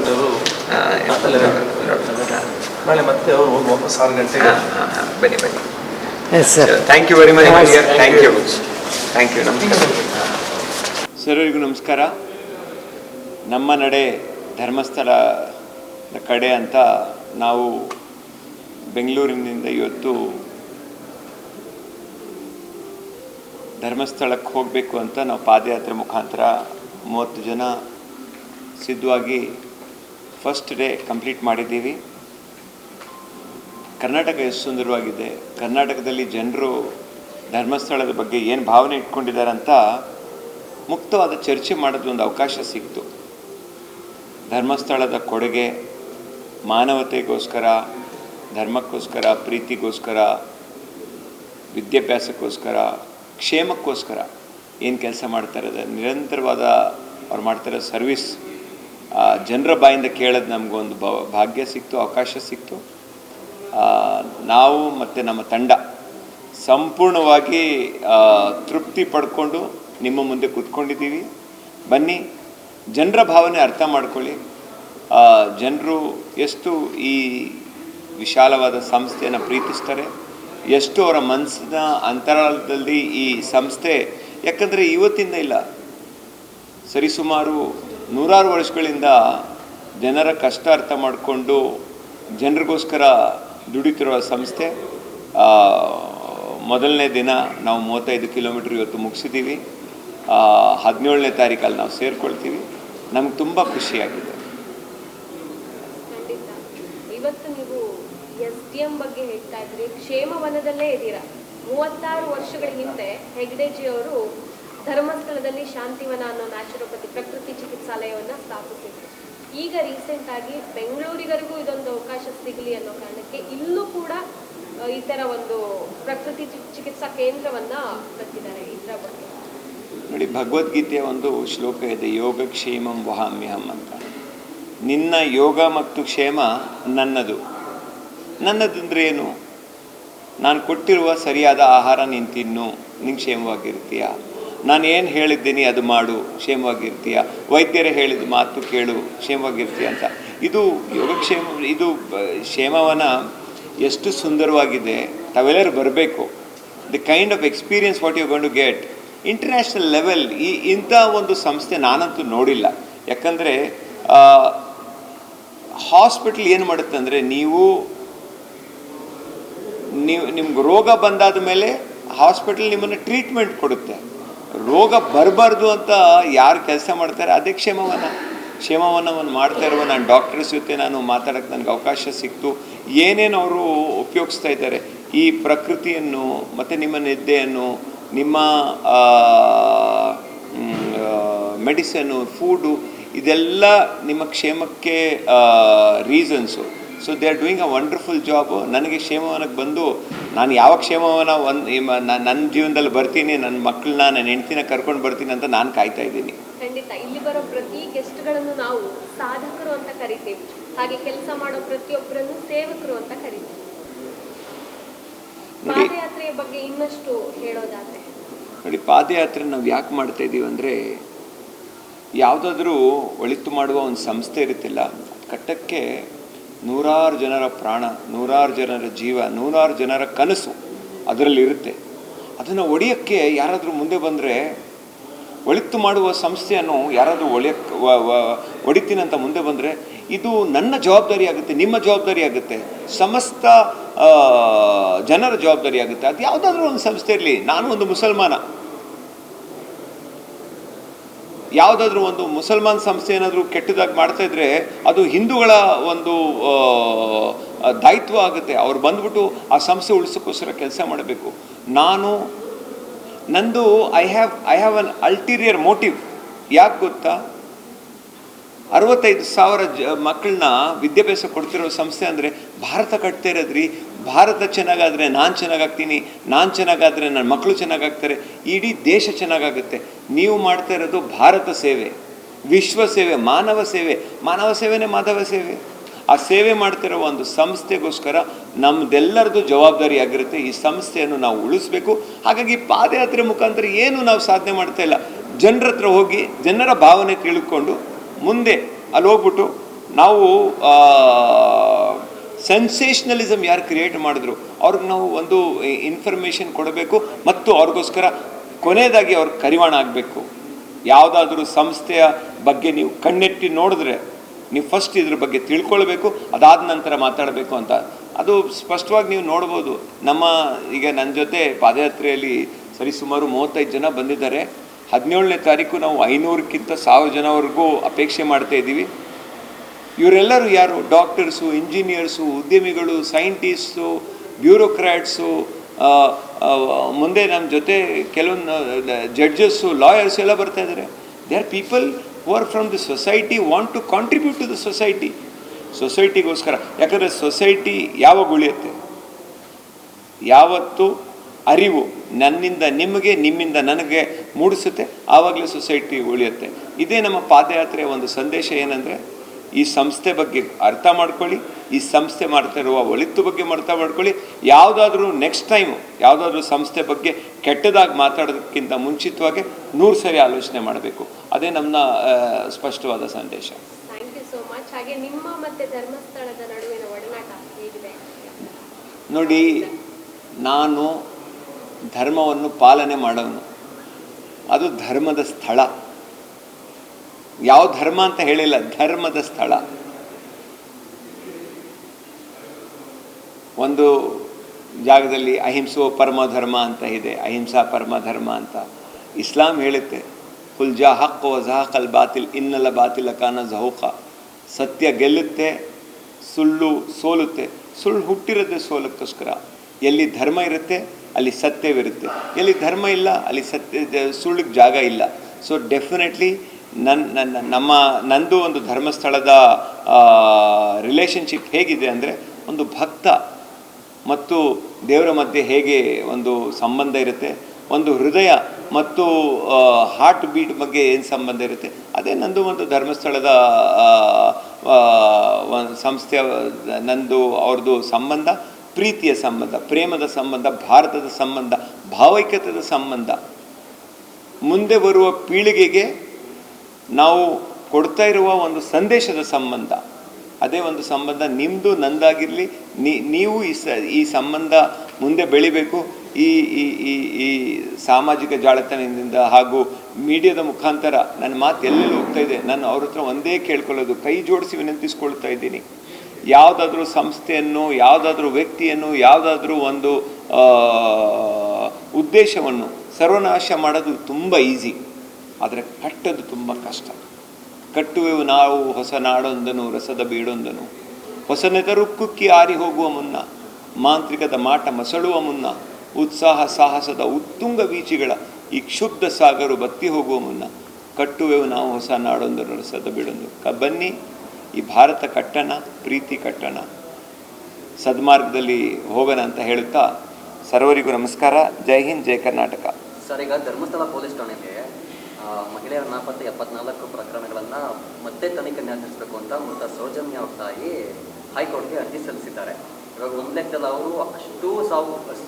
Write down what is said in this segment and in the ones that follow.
ಗಂಟೆಯವರು ನಾಳೆ ಮತ್ತೆ ಅವರು ವಾಪಸ್ 6 ಗಂಟೆಗೆ ಬನ್ನಿ ಬನ್ನಿ. Thank you very much. Thank you thank you. ನಮಸ್ಕಾರ ಸರ್ವರಿಗೂ ನಮಸ್ಕಾರ. ನಮ್ಮ ನಡೆ ಧರ್ಮಸ್ಥಳ ಕಡೆ ಅಂತ ನಾವು ಬೆಂಗಳೂರಿನಿಂದ ಇವತ್ತು ಧರ್ಮಸ್ಥಳಕ್ಕೆ ಹೋಗಬೇಕು ಅಂತ ನಾವು ಪಾದಯಾತ್ರೆ ಮುಖಾಂತರ 30 ಜನ ಸಿದ್ಧವಾಗಿ ಫಸ್ಟ್ ಡೇ ಕಂಪ್ಲೀಟ್ ಮಾಡಿದ್ದೀವಿ. ಕರ್ನಾಟಕ ಎಷ್ಟು ಸುಂದರವಾಗಿದೆ, ಕರ್ನಾಟಕದಲ್ಲಿ ಜನರು ಧರ್ಮಸ್ಥಳದ ಬಗ್ಗೆ ಏನು ಭಾವನೆ ಇಟ್ಕೊಂಡಿದ್ದಾರೆ ಅಂತ ಮುಕ್ತವಾದ ಚರ್ಚೆ ಮಾಡೋದು ಒಂದು ಅವಕಾಶ ಸಿಕ್ತು. ಧರ್ಮಸ್ಥಳದ ಕೊಡುಗೆ ಮಾನವತೆಗೋಸ್ಕರ, ಧರ್ಮಕ್ಕೋಸ್ಕರ, ಪ್ರೀತಿಗೋಸ್ಕರ, ವಿದ್ಯಾಭ್ಯಾಸಕ್ಕೋಸ್ಕರ, ಕ್ಷೇಮಕ್ಕೋಸ್ಕರ ಏನು ಕೆಲಸ ಮಾಡ್ತಾರೆ, ನಿರಂತರವಾದ ಅವ್ರು ಮಾಡ್ತಿರೋ ಸರ್ವಿಸ್ ಜನರ ಬಾಯಿಂದ ಕೇಳೋದು ನಮಗೊಂದು ಭಾಗ್ಯ ಸಿಕ್ತು, ಅವಕಾಶ ಸಿಕ್ತು. ನಾವು ಮತ್ತು ನಮ್ಮ ತಂಡ ಸಂಪೂರ್ಣವಾಗಿ ತೃಪ್ತಿ ಪಡ್ಕೊಂಡು ನಿಮ್ಮ ಮುಂದೆ ಕೂತ್ಕೊಂಡಿದ್ದೀವಿ. ಬನ್ನಿ, ಜನರ ಭಾವನೆ ಅರ್ಥ ಮಾಡ್ಕೊಳ್ಳಿ. ಜನರು ಎಷ್ಟು ಈ ವಿಶಾಲವಾದ ಸಂಸ್ಥೆಯನ್ನು ಪ್ರೀತಿಸ್ತಾರೆ, ಎಷ್ಟು ಅವರ ಮನಸ್ಸಿನ ಅಂತರಾಳದಲ್ಲಿ ಈ ಸಂಸ್ಥೆ, ಯಾಕಂದರೆ ಇವತ್ತಿಂದ ಇಲ್ಲ, ಸರಿಸುಮಾರು 100 ವರ್ಷಗಳಿಂದ ಜನರ ಕಷ್ಟ ಅರ್ಥ ಮಾಡಿಕೊಂಡು ಜನರಿಗೋಸ್ಕರ ದುಡಿತಿರುವ ಸಂಸ್ಥೆ. ಮೊದಲನೇ ದಿನ ನಾವು 35 ಕಿಲೋಮೀಟ್ರ್ ಇವತ್ತು ಮುಗಿಸಿದ್ದೀವಿ. 17ನೇ ತಾರೀಕಲ್ಲಿ ನಾವು ಸೇರಿಕೊಳ್ತೀವಿ. ನಮ್ಗೆ ತುಂಬ ಖುಷಿಯಾಗಿದೆ. ಇವತ್ತು ನೀವು SDM ಬಗ್ಗೆ ಹೇಳ್ತಾ ಇದ್ರಿ, ಕ್ಷೇಮವನದಲ್ಲೇ ಇದ್ದೀರಾ. 36 ವರ್ಷಗಳ ಹಿಂದೆ ಹೆಗ್ಡೆಜಿ ಅವರು ಧರ್ಮಸ್ಥಳದಲ್ಲಿ ಶಾಂತಿವನ ಅನ್ನೋ ನ್ಯಾಚುರೋಪತಿ ಪ್ರಕೃತಿ ಚಿಕಿತ್ಸಾಲಯವನ್ನು ಸ್ಥಾಪಿಸಿದ್ರು. ಈಗ ರೀಸೆಂಟ್ ಆಗಿ ಬೆಂಗಳೂರಿಗರಿಗೂ ಇದೊಂದು ಅವಕಾಶ ಸಿಗಲಿ ಅನ್ನೋ ಕಾರಣಕ್ಕೆ ಇಲ್ಲೂ ಕೂಡ ಈ ಥರ ಒಂದು ಪ್ರಕೃತಿ ಚಿಕಿತ್ಸಾ ಕೇಂದ್ರವನ್ನು ಕಟ್ಟಿದ್ದಾರೆ. ಇದರ ಬಗ್ಗೆ ನೋಡಿ, ಭಗವದ್ಗೀತೆಯ ಒಂದು ಶ್ಲೋಕ ಇದೆ, ಯೋಗಕ್ಷೇಮಂ ವಹಾಮ್ಯಹಂ ಅಂತ. ನಿನ್ನ ಯೋಗ ಮತ್ತು ಕ್ಷೇಮ ನನ್ನದು. ನನ್ನದಂದ್ರೆ ಏನು? ನಾನು ಕೊಟ್ಟಿರುವ ಸರಿಯಾದ ಆಹಾರ ನೀನು ತಿನ್ನು, ನಿಂಗೆ ಕ್ಷೇಮವಾಗಿರ್ತೀಯ. ನಾನು ಏನು ಹೇಳಿದ್ದೀನಿ ಅದು ಮಾಡು, ಕ್ಷೇಮವಾಗಿರ್ತೀಯ. ವೈದ್ಯರೇ ಹೇಳಿದ ಮಾತು ಕೇಳು, ಕ್ಷೇಮವಾಗಿರ್ತೀಯ ಅಂತ. ಇದು ಯೋಗಕ್ಷೇಮ, ಇದು ಕ್ಷೇಮವನ ಎಷ್ಟು ಸುಂದರವಾಗಿದೆ. ತಾವೆಲ್ಲರೂ ಬರಬೇಕು. The kind of experience what you going to get international level. ಇಂಥ ಒಂದು ಸಂಸ್ಥೆ ನಾನಂತೂ ನೋಡಿಲ್ಲ. ಯಾಕಂದರೆ ಹಾಸ್ಪಿಟ್ಲ್ ಏನು ಮಾಡುತ್ತೆ ಅಂದರೆ, ನಿಮ್ಗೆ ರೋಗ ಬಂದಾದ ಮೇಲೆ ಹಾಸ್ಪಿಟಲ್ ನಿಮ್ಮನ್ನು ಟ್ರೀಟ್ಮೆಂಟ್ ಕೊಡುತ್ತೆ. ರೋಗ ಬರಬಾರ್ದು ಅಂತ ಯಾರು ಕೆಲಸ ಮಾಡ್ತಾರೆ, ಅದೇ ಕ್ಷೇಮವನವನ್ನು ಮಾಡ್ತಾ ಇರುವ ನಾನು ಡಾಕ್ಟರ್ಸ್ ಜೊತೆ ನಾನು ಮಾತಾಡೋಕ್ಕೆ ನನಗೆ ಅವಕಾಶ ಸಿಕ್ತು. ಏನೇನು ಅವರು ಉಪಯೋಗಿಸ್ತಾ ಇದ್ದಾರೆ, ಈ ಪ್ರಕೃತಿಯನ್ನು ಮತ್ತು ನಿಮ್ಮ ನಿದ್ದೆಯನ್ನು, ನಿಮ್ಮ ಮೆಡಿಸನ್ನು, ಫುಡ್ಡು, ಇದೆಲ್ಲ ನಿಮ್ಮ ಕ್ಷೇಮಕ್ಕೆ reasons. So they are doing a wonderful job. ನನಗೆ ಕ್ಷೇಮವನಕ್ಕೆ ಬಂದು ನಾನು ಯಾವ ಕ್ಷೇಮವನ ನನ್ನ ಜೀವನದಲ್ಲಿ ಬರ್ತೀನಿ, ನನ್ನ ಮಕ್ಕಳನ್ನ, ನನ್ನ ಹೆಂಡ್ತಿನ ಕರ್ಕೊಂಡು ಬರ್ತೀನಿ ಅಂತ ನಾನು ಕಾಯ್ತಾ ಇದ್ದೀನಿ. ಖಂಡಿತ ಇಲ್ಲಿ ಬರೋ ಪ್ರತಿ ಗೆಸ್ಟ್ಗಳನ್ನು ನಾವು ಸಾಧಕರು ಅಂತ ಕರಿತೀವಿ, ಹಾಗೆ ಕೆಲಸ ಮಾಡೋ ಪ್ರತಿಯೊಬ್ಬರನ್ನು ಸೇವಕರು ಅಂತ ಕರಿತೀವಿ. ಪಾದಯಾತ್ರೆಯ ಬಗ್ಗೆ ಇನ್ನಷ್ಟು ಹೇಳೋದಾದ್ರೆ ನೋಡಿ, ಪಾದಯಾತ್ರೆ ನಾವು ಯಾಕೆ ಮಾಡ್ತಾ ಇದ್ದೀವಿ ಅಂದರೆ, ಯಾವುದಾದ್ರೂ ಒಳಿತು ಮಾಡುವ ಒಂದು ಸಂಸ್ಥೆ ಇರುತ್ತಿಲ್ಲ, ಕಟ್ಟಕ್ಕೆ 100 ಜನರ ಪ್ರಾಣ, 100 ಜನರ ಜೀವ, 100 ಜನರ ಕನಸು ಅದರಲ್ಲಿರುತ್ತೆ. ಅದನ್ನು ಒಡೆಯೋಕ್ಕೆ ಯಾರಾದರೂ ಮುಂದೆ ಬಂದರೆ, ಒಳಿತು ಮಾಡುವ ಸಂಸ್ಥೆಯನ್ನು ಯಾರಾದರೂ ಒಡಿತೀನಂತ ಮುಂದೆ ಬಂದರೆ, ಇದು ನನ್ನ ಜವಾಬ್ದಾರಿ ಆಗುತ್ತೆ, ನಿಮ್ಮ ಜವಾಬ್ದಾರಿ ಆಗುತ್ತೆ, ಸಮಸ್ತ ಜನರ ಜವಾಬ್ದಾರಿ ಆಗುತ್ತೆ. ಅದು ಯಾವುದಾದ್ರೂ ಒಂದು ಸಂಸ್ಥೆ ಇರಲಿ. ನಾನು ಒಂದು ಮುಸಲ್ಮಾನ, ಯಾವುದಾದ್ರೂ ಒಂದು ಮುಸಲ್ಮಾನ್ ಸಂಸ್ಥೆ ಏನಾದರೂ ಕೆಟ್ಟದಾಗಿ ಮಾಡ್ತಾಯಿದ್ರೆ ಅದು ಹಿಂದೂಗಳ ಒಂದು ದಾಯಿತ್ವ ಆಗುತ್ತೆ. ಅವ್ರು ಬಂದ್ಬಿಟ್ಟು ಆ ಸಂಸ್ಥೆ ಉಳಿಸೋಕ್ಕೋಸ್ಕರ ಕೆಲಸ ಮಾಡಬೇಕು. ನಂದು I have an ulterior motive. ಯಾಕೆ ಗೊತ್ತಾ? 65,000 ಮಕ್ಕಳನ್ನ ವಿದ್ಯಾಭ್ಯಾಸ ಕೊಡ್ತಿರೋ ಸಂಸ್ಥೆ ಅಂದರೆ ಭಾರತ ಕಟ್ತಾ ಇರೋದ್ರಿ. ಭಾರತ ಚೆನ್ನಾಗಾದರೆ ನಾನು ಚೆನ್ನಾಗಾಗ್ತೀನಿ, ನಾನು ಚೆನ್ನಾಗಾದರೆ ನನ್ನ ಮಕ್ಕಳು ಚೆನ್ನಾಗಾಗ್ತಾರೆ, ಇಡೀ ದೇಶ ಚೆನ್ನಾಗಾಗುತ್ತೆ. ನೀವು ಮಾಡ್ತಾ ಇರೋದು ಭಾರತ ಸೇವೆ, ವಿಶ್ವ ಸೇವೆ, ಮಾನವ ಸೇವೆ. ಮಾನವ ಸೇವೆನೇ ಮಾಧವ ಸೇವೆ. ಆ ಸೇವೆ ಮಾಡ್ತಿರೋ ಒಂದು ಸಂಸ್ಥೆಗೋಸ್ಕರ ನಮ್ಮದೆಲ್ಲರದು ಜವಾಬ್ದಾರಿ ಆಗಿರುತ್ತೆ. ಈ ಸಂಸ್ಥೆಯನ್ನು ನಾವು ಉಳಿಸ್ಬೇಕು. ಹಾಗಾಗಿ ಪಾದಯಾತ್ರೆ ಮುಖಾಂತರ ಏನು ನಾವು ಸಾಧನೆ ಮಾಡ್ತಾ ಇಲ್ಲ, ಜನರ ಹತ್ರ ಹೋಗಿ ಜನರ ಭಾವನೆ ತಿಳ್ಕೊಂಡು ಮುಂದೆ ಅಲ್ಲಿ ಹೋಗ್ಬಿಟ್ಟು ನಾವು ಸೆನ್ಸೇಷನಲಿಸಮ್ ಯಾರು ಕ್ರಿಯೇಟ್ ಮಾಡಿದ್ರು ಅವ್ರಿಗೆ ನಾವು ಒಂದು ಇನ್ಫಾರ್ಮೇಷನ್ ಕೊಡಬೇಕು ಮತ್ತು ಅವ್ರಿಗೋಸ್ಕರ ಕೊನೆಯದಾಗಿ ಅವ್ರಿಗೆ ಕರಿವಾಣ ಆಗಬೇಕು. ಯಾವುದಾದ್ರೂ ಸಂಸ್ಥೆಯ ಬಗ್ಗೆ ನೀವು ಕಣ್ಣೆತ್ತಿ ನೋಡಿದ್ರೆ ನೀವು ಫಸ್ಟ್ ಇದ್ರ ಬಗ್ಗೆ ತಿಳ್ಕೊಳ್ಬೇಕು, ಅದಾದ ನಂತರ ಮಾತಾಡಬೇಕು ಅಂತ. ಅದು ಸ್ಪಷ್ಟವಾಗಿ ನೀವು ನೋಡ್ಬೋದು. ಈಗ ನನ್ನ ಜೊತೆ ಪಾದಯಾತ್ರೆಯಲ್ಲಿ ಸರಿಸುಮಾರು 35 ಜನ ಬಂದಿದ್ದಾರೆ. 17ನೇ ತಾರೀಕು ನಾವು 500ಕ್ಕಿಂತ 1000 ಜನವರೆಗೂ ಅಪೇಕ್ಷೆ ಮಾಡ್ತಾ ಇದ್ದೀವಿ. ಇವರೆಲ್ಲರೂ ಯಾರು? ಡಾಕ್ಟರ್ಸು, ಇಂಜಿನಿಯರ್ಸು, ಉದ್ಯಮಿಗಳು, ಸೈಂಟಿಸ್ಟು, ಬ್ಯೂರೋಕ್ರಾಟ್ಸು, ಮುಂದೆ ನಮ್ಮ ಜೊತೆ ಕೆಲವೊಂದು ಜಡ್ಜಸ್ಸು, ಲಾಯರ್ಸು ಎಲ್ಲ ಬರ್ತಾ ಇದ್ದಾರೆ. They are people who are from the society, want to contribute to the society. ಸೊಸೈಟಿಗೋಸ್ಕರ. ಯಾಕಂದರೆ ಸೊಸೈಟಿ ಯಾವಾಗ ಉಳಿಯುತ್ತೆ? ಯಾವತ್ತು ಅರಿವು ನನ್ನಿಂದ ನಿಮಗೆ, ನಿಮ್ಮಿಂದ ನನಗೆ ಮೂಡಿಸುತ್ತೆ, ಆವಾಗಲೇ ಸೊಸೈಟಿ ಉಳಿಯುತ್ತೆ. ಇದೇ ನಮ್ಮ ಪಾದಯಾತ್ರೆಯ ಒಂದು ಸಂದೇಶ. ಏನಂದರೆ, ಈ ಸಂಸ್ಥೆ ಬಗ್ಗೆ ಅರ್ಥ ಮಾಡ್ಕೊಳ್ಳಿ, ಈ ಸಂಸ್ಥೆ ಮಾಡ್ತಾ ಇರುವ ಒಳಿತು ಬಗ್ಗೆ ಅರ್ಥ ಮಾಡ್ಕೊಳ್ಳಿ. ಯಾವುದಾದ್ರೂ ನೆಕ್ಸ್ಟ್ ಟೈಮು ಯಾವುದಾದ್ರೂ ಸಂಸ್ಥೆ ಬಗ್ಗೆ ಕೆಟ್ಟದಾಗಿ ಮಾತಾಡೋದಕ್ಕಿಂತ ಮುಂಚಿತವಾಗಿ 100 ಸರಿ ಆಲೋಚನೆ ಮಾಡಬೇಕು. ಅದೇ ನಮ್ಮ ಸ್ಪಷ್ಟವಾದ ಸಂದೇಶ. Thank you so much. ಹಾಗೆ ನಿಮ್ಮ ಮತ್ತೆ ಧರ್ಮಸ್ಥಳದ ನಡುವಿನ ಒಡನಾಟ ಹೇಗಿದೆ? ನೋಡಿ, ನಾನು ಧರ್ಮವನ್ನು ಪಾಲನೆ ಮಾಡೋನು. ಅದು ಧರ್ಮದ ಸ್ಥಳ. ಯಾವ ಧರ್ಮ ಅಂತ ಹೇಳಿಲ್ಲ, ಧರ್ಮದ ಸ್ಥಳ. ಒಂದು ಜಾಗದಲ್ಲಿ ಅಹಿಂಸೋ ಪರಮಧರ್ಮ ಅಂತ ಇದೆ, ಅಹಿಂಸಾ ಪರಮಧರ್ಮ ಅಂತ ಇಸ್ಲಾಂ ಹೇಳುತ್ತೆ. ಫುಲ್ಜಾ ಹಕ್ ವಜಾಕ್ ಅಲ್ ಬಾತಿಲ್ ಇನ್ನಲ್ಲ ಬಾತಿಲ ಕಾನ ಜಹೂಕ. ಸತ್ಯ ಗೆಲ್ಲುತ್ತೆ, ಸುಳ್ಳು ಸೋಲುತ್ತೆ. ಸುಳ್ಳು ಹುಟ್ಟಿರುತ್ತೆ ಸೋಲಕ್ಕೋಸ್ಕರ. ಎಲ್ಲಿ ಧರ್ಮ ಇರುತ್ತೆ ಅಲ್ಲಿ ಸತ್ಯವಿರುತ್ತೆ, ಎಲ್ಲಿ ಧರ್ಮ ಇಲ್ಲ ಅಲ್ಲಿ ಸುಳ್ಳಿಗೆ ಜಾಗ ಇಲ್ಲ. ಸೊ ಡೆಫಿನೆಟ್ಲಿ ನಂದು ಒಂದು ಧರ್ಮಸ್ಥಳದ ರಿಲೇಷನ್ಶಿಪ್ ಹೇಗಿದೆ ಅಂದರೆ, ಒಂದು ಭಕ್ತ ಮತ್ತು ದೇವರ ಮಧ್ಯೆ ಹೇಗೆ ಒಂದು ಸಂಬಂಧ ಇರುತ್ತೆ, ಒಂದು ಹೃದಯ ಮತ್ತು ಹಾರ್ಟ್ ಬೀಟ್ ಬಗ್ಗೆ ಏನು ಸಂಬಂಧ ಇರುತ್ತೆ, ಅದೇ ನಂದು ಒಂದು ಧರ್ಮಸ್ಥಳದ ಸಂಸ್ಥೆಯ ನಂದು ಅವ್ರದ್ದು ಸಂಬಂಧ. ಪ್ರೀತಿಯ ಸಂಬಂಧ, ಪ್ರೇಮದ ಸಂಬಂಧ, ಭಾರತದ ಸಂಬಂಧ, ಭಾವೈಕ್ಯತೆಯ ಸಂಬಂಧ. ಮುಂದೆ ಬರುವ ಪೀಳಿಗೆಗೆ ನಾವು ಕೊಡ್ತಾ ಇರುವ ಒಂದು ಸಂದೇಶದ ಸಂಬಂಧ. ಅದೇ ಒಂದು ಸಂಬಂಧ ನಿಮ್ಮದು ನಂದಾಗಿರಲಿ. ನೀವು ಈ ಸಂಬಂಧ ಮುಂದೆ ಬೆಳಿಬೇಕು. ಈ ಈ ಈ ಈ ಸಾಮಾಜಿಕ ಜಾಲತಾಣದಿಂದ ಹಾಗೂ ಮೀಡಿಯಾದ ಮುಖಾಂತರ ನನ್ನ ಮಾತು ಎಲ್ಲೆಲ್ಲಿ ಹೋಗ್ತಾ ಇದೆ, ನಾನು ಅವ್ರ ಹತ್ರ ಒಂದೇ ಕೇಳ್ಕೊಳ್ಳೋದು, ಕೈ ಜೋಡಿಸಿ ವಿನಂತಿಸ್ಕೊಳ್ತಾ ಇದ್ದೀನಿ. ಯಾವುದಾದ್ರೂ ಸಂಸ್ಥೆಯನ್ನು, ಯಾವುದಾದ್ರೂ ವ್ಯಕ್ತಿಯನ್ನು, ಯಾವುದಾದ್ರೂ ಒಂದು ಉದ್ದೇಶವನ್ನು ಸರ್ವನಾಶ ಮಾಡೋದು ತುಂಬ ಈಸಿ, ಆದರೆ ಕಟ್ಟೋದು ತುಂಬ ಕಷ್ಟ. ಕಟ್ಟುವೆವು ನಾವು ಹೊಸ ನಾಡೊಂದನು, ರಸದ ಬೀಡೊಂದನು, ಹೊಸ ನೆದರು ಕುಕ್ಕಿ ಆರಿ ಹೋಗುವ ಮುನ್ನ, ಮಾಂತ್ರಿಕದ ಮಾಟ ಮಸಳುವ ಮುನ್ನ, ಉತ್ಸಾಹ ಸಾಹಸದ ಉತ್ತುಂಗ ವೀಚಿಗಳ ಈ ಕ್ಷುಬ್ಧ ಸಾಗರು ಬತ್ತಿ ಹೋಗುವ ಮುನ್ನ, ಕಟ್ಟುವೆವು ನಾವು ಹೊಸ ನಾಡೊಂದನು, ರಸದ ಬೀಡೊಂದು. ಬನ್ನಿ, ಈ ಭಾರತ ಕಟ್ಟಣ, ಪ್ರೀತಿ ಕಟ್ಟಣ, ಸದ್ಮಾರ್ಗದಲ್ಲಿ ಹೋಗೋಣ ಅಂತ ಹೇಳುತ್ತಾ ಸರ್ವರಿಗೂ ನಮಸ್ಕಾರ. ಜೈ ಹಿಂದ್, ಜೈ ಕರ್ನಾಟಕ. ಸರ್, ಈಗ ಧರ್ಮಸ್ಥಳ ಪೊಲೀಸ್ ಠಾಣೆಗೆ ಮಹಿಳೆಯರ ನಾಪತ್ತೆ 74 ಪ್ರಕರಣಗಳನ್ನು ಮತ್ತೆ ತನಿಖೆ ನಡೆಸಬೇಕು ಅಂತ ಮೃತ ಸೌಜನ್ಯ ಅವ್ರ ತಾಯಿ ಹೈಕೋರ್ಟ್ಗೆ ಅರ್ಜಿ ಸಲ್ಲಿಸಿದ್ದಾರೆ. ಇವಾಗ ಒಂದು ಲೆಕ್ಕದಲ್ಲಿ ಅವರು ಅಷ್ಟು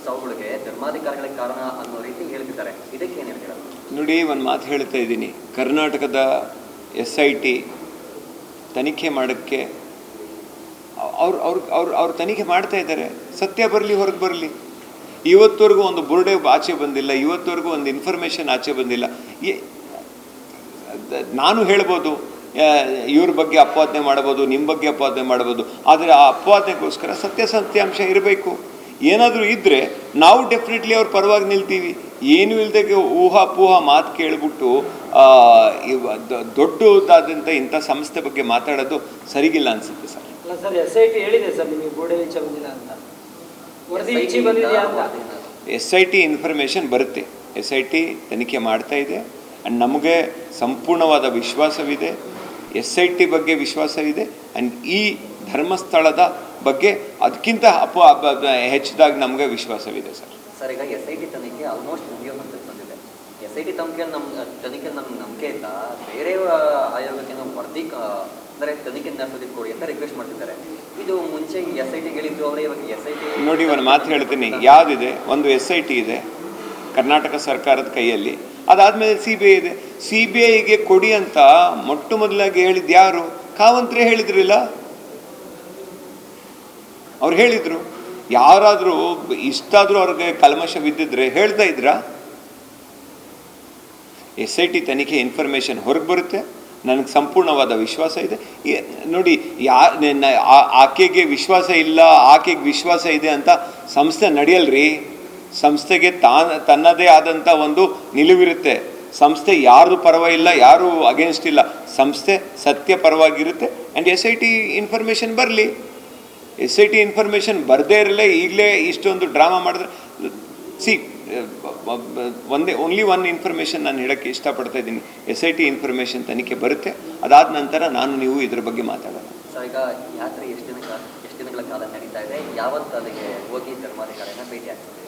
ಸಾವುಗಳಿಗೆ ಧರ್ಮಾಧಿಕಾರಿಗಳಿಗೆ ಕಾರಣ ಅನ್ನೋ ರೀತಿ ಹೇಳ್ತಿದ್ದಾರೆ. ಇದಕ್ಕೆ ಏನು ಹೇಳ್ತೀರಾ? ನೋಡಿ, ಒಂದು ಮಾತು ಹೇಳ್ತಾ ಇದ್ದೀನಿ. ಕರ್ನಾಟಕದ SIT ತನಿಖೆ ಮಾಡೋಕ್ಕೆ ಅವ್ರು ತನಿಖೆ ಮಾಡ್ತಾ ಇದ್ದಾರೆ. ಸತ್ಯ ಬರಲಿ, ಹೊರಗೆ ಬರಲಿ. ಇವತ್ತವರೆಗೂ ಒಂದು ಬುರ್ಡೆ ಆಚೆ ಬಂದಿಲ್ಲ, ಇವತ್ತವರೆಗೂ ಒಂದು ಇನ್ಫಾರ್ಮೇಷನ್ ಆಚೆ ಬಂದಿಲ್ಲ. ನಾನು ಹೇಳ್ಬೋದು, ಇವ್ರ ಬಗ್ಗೆ ಅಪವಾದನೆ ಮಾಡ್ಬೋದು, ನಿಮ್ಮ ಬಗ್ಗೆ ಅಪವಾದನೆ ಮಾಡ್ಬೋದು, ಆದರೆ ಆ ಅಪವಾದನೆಗೋಸ್ಕರ ಸತ್ಯಾಂಶ ಇರಬೇಕು. ಏನಾದರೂ ಇದ್ದರೆ ನಾವು ಡೆಫಿನೆಟ್ಲಿ ಅವ್ರ ಪರವಾಗಿ ನಿಲ್ತೀವಿ. ಏನೂ ಇಲ್ಲದೆ ಊಹಾಪೂಹ ಮಾತು ಕೇಳಿಬಿಟ್ಟು ದೊಡ್ಡದಾದಂಥ ಇಂಥ ಸಂಸ್ಥೆ ಬಗ್ಗೆ ಮಾತಾಡೋದು ಸರಿಗಿಲ್ಲ ಅನಿಸುತ್ತೆ ಸರ್. ಅಲ್ಲ ಸರ್, SIT ಹೇಳಿದೆ ಸರ್ ನಿಮಗೆ ಗೋಡೆ ಈಚೆ ಬಂದಿಲ್ಲ ಅಂತ, ವರದಿ ಈಚೆ ಬಂದಿದೆಯಾ ಅಂತ. SIT ಇನ್ಫಾರ್ಮೇಷನ್ ಬರುತ್ತೆ. SIT ತನಿಖೆ ಮಾಡ್ತಾ ಇದೆ. ಆ್ಯಂಡ್ ನಮಗೆ ಸಂಪೂರ್ಣವಾದ ವಿಶ್ವಾಸವಿದೆ, SIT ಬಗ್ಗೆ ವಿಶ್ವಾಸವಿದೆ. ಆ್ಯಂಡ್ ಈ ಧರ್ಮಸ್ಥಳದ ಬಗ್ಗೆ ಅದಕ್ಕಿಂತ ಹೆಚ್ಚಿದಾಗಿ ನಮಗೆ ವಿಶ್ವಾಸವಿದೆ ಸರ್. ಸರ್, ಈಗ SIT ತನಿಖೆ ಆಲ್ಮೋಸ್ಟ್ ಮುಗಿಯೋ ಹಂತಕ್ಕೆ ಬಂದಿದೆ. SIT ತನಿಖೆ ನಮ್ಗೆ ನಂಬಿಕೆ ಇಲ್ಲ. ಬೇರೆ ಆಯೋಗಕ್ಕೆ ನಾವು ವರದಿ ಅಂದರೆ ತನಿಖೆ ನಡೆಸೋದಕ್ಕೆ ಕೊಡಿ ಅಂತ ರಿಕ್ವೆಸ್ಟ್ ಮಾಡ್ತಿದ್ದಾರೆ. ಇದು ಮುಂಚೆ SIT ಹೇಳಿದ್ರು ಅವರೇ, ಇವಾಗ SIT ನೋಡಿ, ಒಂದು ಮಾತು ಹೇಳ್ತೀನಿ. ಯಾವುದಿದೆ, ಒಂದು SIT ಇದೆ ಕರ್ನಾಟಕ ಸರ್ಕಾರದ ಕೈಯಲ್ಲಿ, ಅದಾದಮೇಲೆ CBI ಇದೆ. CBIಗೆ ಕೊಡಿ ಅಂತ ಮೊಟ್ಟ ಮೊದಲಾಗಿ ಹೇಳಿದ್ದು ಯಾರು? ಕಾವಂತ್ರೆ ಹೇಳಿದ್ರಿಲ್ಲ, ಅವ್ರು ಹೇಳಿದರು. ಯಾರಾದರೂ ಇಷ್ಟಾದರೂ ಅವ್ರಿಗೆ ಕಲ್ಮಶ ಬಿದ್ದಿದ್ರೆ ಹೇಳ್ತಾ ಇದ್ರಾ? SIT ತನಿಖೆ ಇನ್ಫಾರ್ಮೇಷನ್ ಹೊರಗೆ ಬರುತ್ತೆ, ನನಗೆ ಸಂಪೂರ್ಣವಾದ ವಿಶ್ವಾಸ ಇದೆ. ನೋಡಿ, ಆಕೆಗೆ ವಿಶ್ವಾಸ ಇಲ್ಲ, ಆಕೆಗೆ ವಿಶ್ವಾಸ ಇದೆ ಅಂತ ಸಂಸ್ಥೆ ನಡೆಯಲ್ರಿ. ಸಂಸ್ಥೆಗೆ ತನ್ನದೇ ಆದಂಥ ಒಂದು ನಿಲುವಿರುತ್ತೆ. ಸಂಸ್ಥೆ ಯಾರ್ದು ಪರವಾಗಿಲ್ಲ, ಯಾರು ಅಗೇನ್ಸ್ಟ್ ಇಲ್ಲ. ಸಂಸ್ಥೆ ಸತ್ಯ ಪರವಾಗಿರುತ್ತೆ. ಆ್ಯಂಡ್ SIT ಇನ್ಫಾರ್ಮೇಷನ್ ಬರಲಿ. SIT ಇನ್ಫಾರ್ಮೇಷನ್ ಬರದೇ ಇರಲೇ ಈಗಲೇ ಇಷ್ಟೊಂದು ಡ್ರಾಮಾ ಮಾಡಿದ್ರೆ ಓನ್ಲಿ ಒನ್ ಇನ್ಫಾರ್ಮೇಷನ್ ನಾನು ಹೇಳೋಕ್ಕೆ ಇಷ್ಟಪಡ್ತಾ ಇದ್ದೀನಿ. SIT ಇನ್ಫಾರ್ಮೇಷನ್ ತನಿಖೆ ಬರುತ್ತೆ, ಅದಾದ ನಂತರ ನಾನು ನೀವು ಇದ್ರ ಬಗ್ಗೆ ಮಾತಾಡೋಣ. ಸರ್, ಈಗ ಯಾತ್ರೆ ಎಷ್ಟು ದಿನಗಳ ಕಾಲ ನಡೀತಾ ಇದೆ? ಯಾವತ್ತು ಅಲ್ಲಿಗೆ ಹೋಗಿ ಧರ್ಮಾಧಿಕಾರಿನ ಭೇಟಿ ಆಗ್ತದೆ?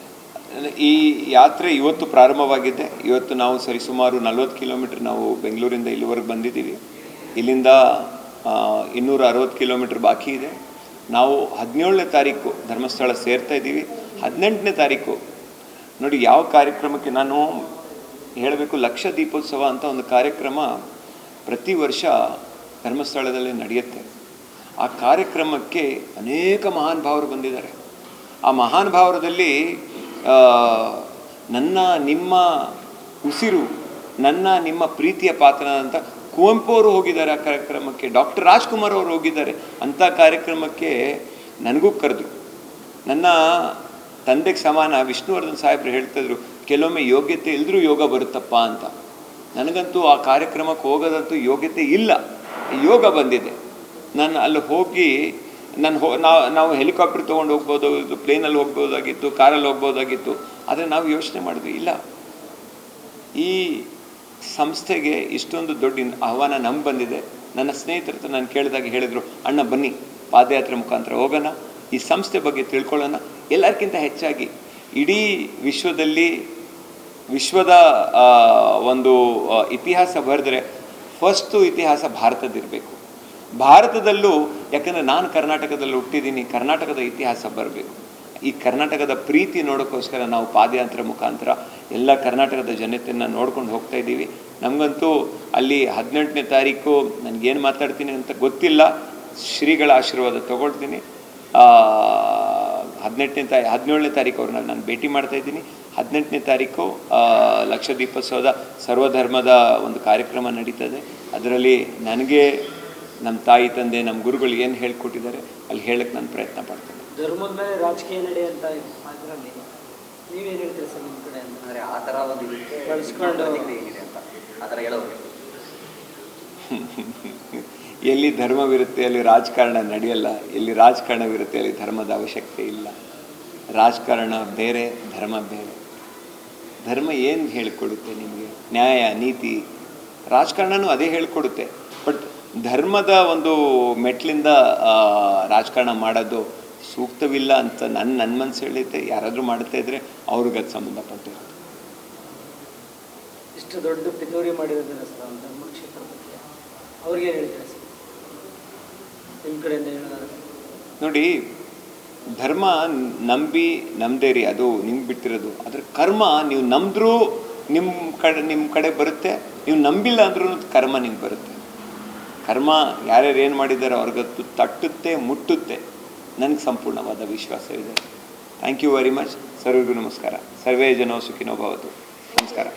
ಈ ಯಾತ್ರೆ ಇವತ್ತು ಪ್ರಾರಂಭವಾಗಿದೆ. ಇವತ್ತು ನಾವು ಸರಿಸುಮಾರು 40 ಕಿಲೋಮೀಟ್ರ್ ನಾವು ಬೆಂಗಳೂರಿಂದ ಇಲ್ಲಿವರೆಗೆ ಬಂದಿದ್ದೀವಿ. ಇಲ್ಲಿಂದ 260 ಕಿಲೋಮೀಟ್ರ್ ಬಾಕಿ ಇದೆ. ನಾವು 17ನೇ ತಾರೀಕು ಧರ್ಮಸ್ಥಳ ಸೇರ್ತಾ ಇದ್ದೀವಿ. 18ನೇ ತಾರೀಕು ನೋಡಿ ಯಾವ ಕಾರ್ಯಕ್ರಮಕ್ಕೆ ನಾನು ಹೇಳಬೇಕು, ಲಕ್ಷ ದೀಪೋತ್ಸವ ಅಂತ ಒಂದು ಕಾರ್ಯಕ್ರಮ ಪ್ರತಿ ವರ್ಷ ಧರ್ಮಸ್ಥಳದಲ್ಲಿ ನಡೆಯುತ್ತೆ. ಆ ಕಾರ್ಯಕ್ರಮಕ್ಕೆ ಅನೇಕ ಮಹಾನ್ ಭಾವರು ಬಂದಿದ್ದಾರೆ. ಆ ಮಹಾನ್ ಭಾವರದಲ್ಲಿ ನನ್ನ ನಿಮ್ಮ ಉಸಿರು, ನನ್ನ ನಿಮ್ಮ ಪ್ರೀತಿಯ ಪಾತ್ರನಾದಂಥ ಕುವೆಂಪು ಅವರು ಹೋಗಿದ್ದಾರೆ ಆ ಕಾರ್ಯಕ್ರಮಕ್ಕೆ. ಡಾಕ್ಟರ್ ರಾಜ್ಕುಮಾರ್ ಅವರು ಹೋಗಿದ್ದಾರೆ. ಅಂಥ ಕಾರ್ಯಕ್ರಮಕ್ಕೆ ನನಗೂ ಕರೆದ್ರು. ನನ್ನ ತಂದೆಗೆ ಸಮಾನ ವಿಷ್ಣುವರ್ಧನ್ ಸಾಹೇಬ್ರು ಹೇಳ್ತಾಯಿದ್ರು, ಕೆಲವೊಮ್ಮೆ ಯೋಗ್ಯತೆ ಇಲ್ಲದ್ರೂ ಯೋಗ ಬರುತ್ತಪ್ಪ ಅಂತ. ನನಗಂತೂ ಆ ಕಾರ್ಯಕ್ರಮಕ್ಕೆ ಹೋಗೋದಂತೂ ಯೋಗ್ಯತೆ ಇಲ್ಲ, ಯೋಗ ಬಂದಿದೆ. ನಾನು ಅಲ್ಲಿ ಹೋಗಿ ನಾವು ಹೆಲಿಕಾಪ್ಟರ್ ತೊಗೊಂಡು ಹೋಗ್ಬೋದು, ಪ್ಲೇನಲ್ಲಿ ಹೋಗ್ಬೋದಾಗಿತ್ತು, ಕಾರಲ್ಲಿ ಹೋಗ್ಬೋದಾಗಿತ್ತು. ಆದರೆ ನಾವು ಯೋಚನೆ ಮಾಡಿದ್ವಿ, ಇಲ್ಲ, ಈ ಸಂಸ್ಥೆಗೆ ಇಷ್ಟೊಂದು ದೊಡ್ಡ ಆಹ್ವಾನ ನಮ್ಗೆ ಬಂದಿದೆ. ನನ್ನ ಸ್ನೇಹಿತರು ನಾನು ಕೇಳಿದಾಗ ಹೇಳಿದರು, ಅಣ್ಣ ಬನ್ನಿ ಪಾದಯಾತ್ರೆ ಮುಖಾಂತರ ಹೋಗೋಣ, ಈ ಸಂಸ್ಥೆ ಬಗ್ಗೆ ತಿಳ್ಕೊಳ್ಳೋಣ. ಎಲ್ಲರಿಗಿಂತ ಹೆಚ್ಚಾಗಿ ಇಡೀ ವಿಶ್ವದ ಒಂದು ಇತಿಹಾಸ ಬರೆದ್ರೆ ಫಸ್ಟು ಇತಿಹಾಸ ಭಾರತದಿರಬೇಕು. ಭಾರತದಲ್ಲೂ, ಯಾಕಂದರೆ ನಾನು ಕರ್ನಾಟಕದಲ್ಲಿ ಹುಟ್ಟಿದ್ದೀನಿ, ಕರ್ನಾಟಕದ ಇತಿಹಾಸ ಬರಬೇಕು. ಈ ಕರ್ನಾಟಕದ ಪ್ರೀತಿ ನೋಡೋಕ್ಕೋಸ್ಕರ ನಾವು ಪಾದಯಾತ್ರೆ ಮುಖಾಂತರ ಎಲ್ಲ ಕರ್ನಾಟಕದ ಜನತೆಯನ್ನು ನೋಡ್ಕೊಂಡು ಹೋಗ್ತಾ ಇದ್ದೀವಿ. ನಮಗಂತೂ ಅಲ್ಲಿ 18ನೇ ತಾರೀಕು ನನಗೇನು ಮಾತಾಡ್ತೀನಿ ಅಂತ ಗೊತ್ತಿಲ್ಲ, ಶ್ರೀಗಳ ಆಶೀರ್ವಾದ ತೊಗೊಳ್ತೀನಿ. 17ನೇ ತಾರೀಕು ಅವ್ರನ್ನ ನಾನು ಭೇಟಿ ಮಾಡ್ತಾಯಿದ್ದೀನಿ. 18ನೇ ತಾರೀಕು ಲಕ್ಷ ದೀಪೋತ್ಸವದ ಸರ್ವಧರ್ಮದ ಒಂದು ಕಾರ್ಯಕ್ರಮ ನಡೀತದೆ. ಅದರಲ್ಲಿ ನನಗೆ ನಮ್ಮ ತಾಯಿ ತಂದೆ ನಮ್ಮ ಗುರುಗಳು ಏನು ಹೇಳ್ಕೊಟ್ಟಿದ್ದಾರೆ ಅಲ್ಲಿ ಹೇಳಕ್ಕೆ ನಾನು ಪ್ರಯತ್ನ ಪಡ್ತೇನೆ. ಧರ್ಮದ ಮೇಲೆ ರಾಜಕೀಯ ನಡೆ ಅಂತ ಅದರಲ್ಲಿ ನೀವೇನು ಹೇಳ್ತೀರಿ ಸರ್ ನಿಮ್ಮ ಕಡೆ? ಅಂದರೆ ಆ ಥರ ಒಂದು ಇದಕ್ಕೆ ಬಳಸ್ಕೊಂಡು ಏನಿದೆ ಅಂತ ಆ ಥರ ಹೇಳೋರು. ಎಲ್ಲಿ ಧರ್ಮವಿರುತ್ತೆ ಅಲ್ಲಿ ರಾಜಕಾರಣ ನಡೆಯಲ್ಲ, ಎಲ್ಲಿ ರಾಜಕಾರಣವಿರುತ್ತೆ ಅಲ್ಲಿ ಧರ್ಮದ ಅವಶ್ಯಕತೆ ಇಲ್ಲ. ರಾಜಕಾರಣ ಬೇರೆ, ಧರ್ಮ ಬೇರೆ. ಧರ್ಮ ಏನು ಹೇಳಿಕೊಡುತ್ತೆ ನಿಮಗೆ? ನ್ಯಾಯ, ನೀತಿ. ರಾಜಕಾರಣನೂ ಅದೇ ಹೇಳಿಕೊಡುತ್ತೆ. ಬಟ್ ಧರ್ಮದ ಒಂದು ಮೆಟ್ಲಿಂದ ರಾಜಕಾರಣ ಮಾಡೋದು ಸೂಕ್ತವಿಲ್ಲ ಅಂತ ನನ್ನ ಮನಸ್ಸು ಹೇಳುತ್ತೆ. ಯಾರಾದರೂ ಮಾಡ್ತಾ ಇದ್ರೆ ಅವ್ರಿಗೆ ಅದು ಸಂಬಂಧಪಟ್ಟಿರುತ್ತೆ. ಇಷ್ಟು ದೊಡ್ಡ ಪಿತೂರಿ ಮಾಡಿರೋದಿಲ್ಲ ಸರ್ ಧರ್ಮ ಕ್ಷೇತ್ರ ಬಗ್ಗೆ, ಅವ್ರಿಗೆ ಹೇಳ್ತೀರಾ ಸರ್ ನಿಮ್ಮ ಕಡೆಯಿಂದ ಹೇಳೋದಾದ್ರೆ? ನೋಡಿ, ಧರ್ಮ ನಮ್ಮದೇ ರೀ, ಅದು ನಿಮ್ಗೆ ಬಿಟ್ಟಿರೋದು. ಅದ್ರ ಕರ್ಮ ನೀವು ನಂಬಿದ್ರೂ ನಿಮ್ಮ ಕಡೆ ಬರುತ್ತೆ, ನೀವು ನಂಬಿಲ್ಲ ಅಂದ್ರೂ ಕರ್ಮ ನಿಮ್ಗೆ ಬರುತ್ತೆ. ಕರ್ಮ ಯಾರ್ಯಾರು ಏನು ಮಾಡಿದ್ದಾರೆ ಅವ್ರಿಗತ್ತು ತಟ್ಟುತ್ತೆ, ಮುಟ್ಟುತ್ತೆ. ನನಗೆ ಸಂಪೂರ್ಣವಾದ ವಿಶ್ವಾಸ ಇದೆ. Thank you very much. ಸರ್ವರಿಗೂ ನಮಸ್ಕಾರ. ಸರ್ವೇ ಜನೋ ಸುಖಿನೋ ಭವತು. ನಮಸ್ಕಾರ.